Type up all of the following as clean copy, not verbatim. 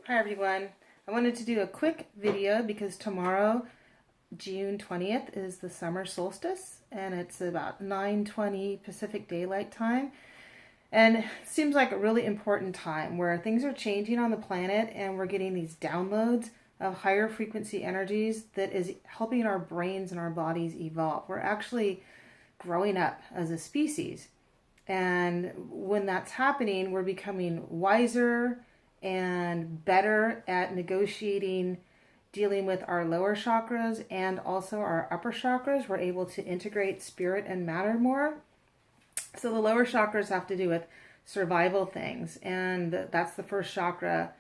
Hi everyone. I wanted to do a quick video because tomorrow, June 20th, is the summer solstice and it's about 9:20 Pacific Daylight Time. And it seems like a really important time where things are changing on the planet and we're getting these downloads of higher frequency energies that is helping our brains and our bodies evolve. We're actually growing up as a species. And when that's happening, we're becoming wiser and better at negotiating, dealing with our lower chakras and also our upper chakras. We're able to integrate spirit and matter more. So the lower chakras have to do with survival things, and that's the first chakra.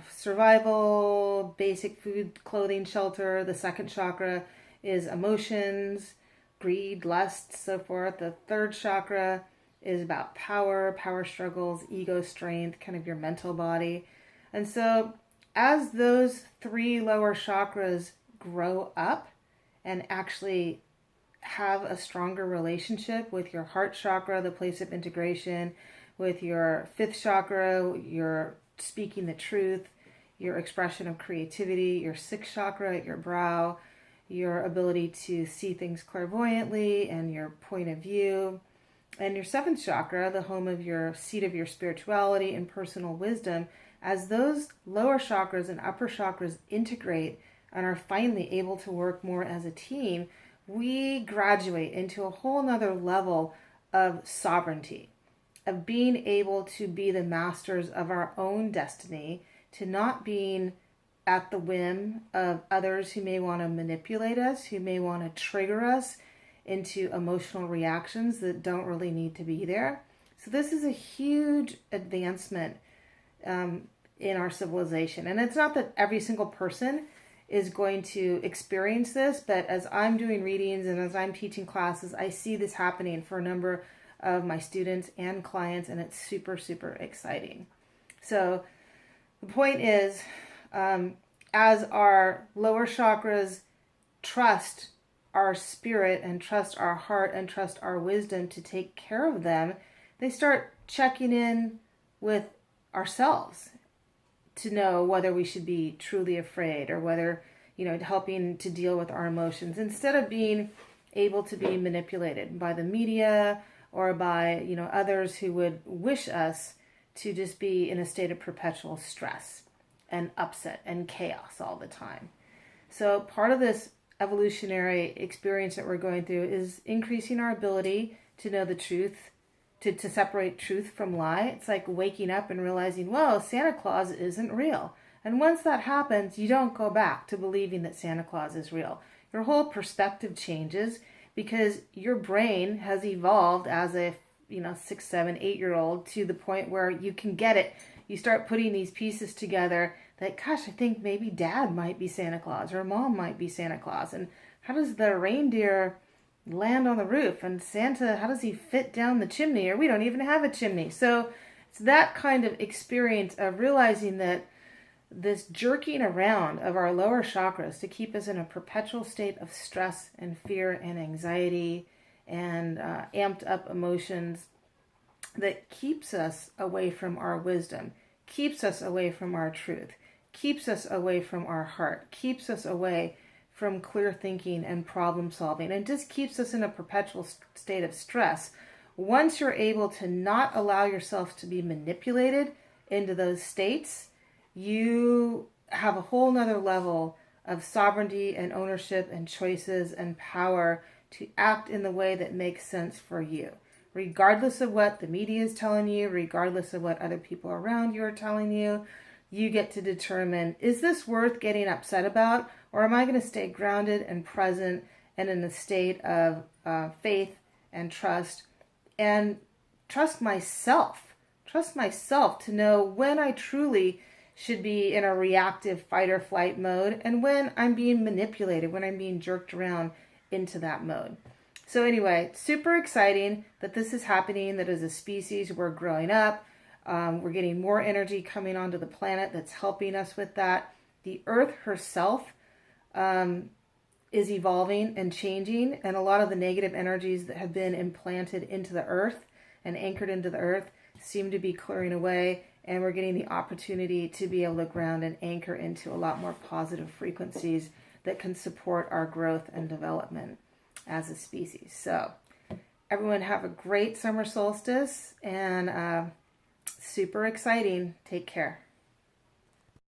Survival, basic food, clothing, shelter. The second chakra is emotions, greed, lust, so forth. The third chakra is about power struggles, ego strength, kind of your mental body. And so as those three lower chakras grow up and actually have a stronger relationship with your heart chakra, the place of integration, with your fifth chakra, your speaking the truth, your expression of creativity, your sixth chakra at your brow, your ability to see things clairvoyantly and your point of view, and your seventh chakra, the home of your seat of your spirituality and personal wisdom. As those lower chakras and upper chakras integrate and are finally able to work more as a team, we graduate into a whole nother level of sovereignty, of being able to be the masters of our own destiny, to not being at the whim of others who may want to manipulate us, who may want to trigger us into emotional reactions that don't really need to be there. So this is a huge advancement in our civilization. And it's not that every single person is going to experience this, but as I'm doing readings and as I'm teaching classes, I see this happening for a number of my students and clients, and it's super, super exciting. So the point is, as our lower chakras trust our spirit and trust our heart and trust our wisdom to take care of them, they start checking in with ourselves to know whether we should be truly afraid or whether, helping to deal with our emotions instead of being able to be manipulated by the media or by, others who would wish us to just be in a state of perpetual stress and upset and chaos all the time. So part of this evolutionary experience that we're going through is increasing our ability to know the truth, to separate truth from lie. It's like waking up and realizing, whoa, Santa Claus isn't real. And once that happens, you don't go back to believing that Santa Claus is real. Your whole perspective changes because your brain has evolved as a 6, 7, 8-year-old to the point where you can get it. You start putting these pieces together that, gosh, I think maybe dad might be Santa Claus or mom might be Santa Claus. And how does the reindeer land on the roof? And Santa, how does he fit down the chimney? Or we don't even have a chimney. So it's that kind of experience of realizing that this jerking around of our lower chakras to keep us in a perpetual state of stress and fear and anxiety and amped up emotions that keeps us away from our wisdom, keeps us away from our truth, keeps us away from our heart, keeps us away from clear thinking and problem solving, and just keeps us in a perpetual state of stress. Once you're able to not allow yourself to be manipulated into those states, you have a whole nother level of sovereignty and ownership and choices and power to act in the way that makes sense for you. Regardless of what the media is telling you, regardless of what other people around you are telling you, you get to determine, is this worth getting upset about, or am I going to stay grounded and present and in a state of faith and trust myself. Trust myself to know when I truly should be in a reactive fight or flight mode and when I'm being manipulated, when I'm being jerked around into that mode. So anyway, super exciting that this is happening, that as a species we're growing up. We're getting more energy coming onto the planet that's helping us with that. The Earth herself is evolving and changing, and a lot of the negative energies that have been implanted into the Earth and anchored into the Earth seem to be clearing away, and we're getting the opportunity to be able to ground and anchor into a lot more positive frequencies that can support our growth and development as a species. So everyone have a great summer solstice, and super exciting. Take care.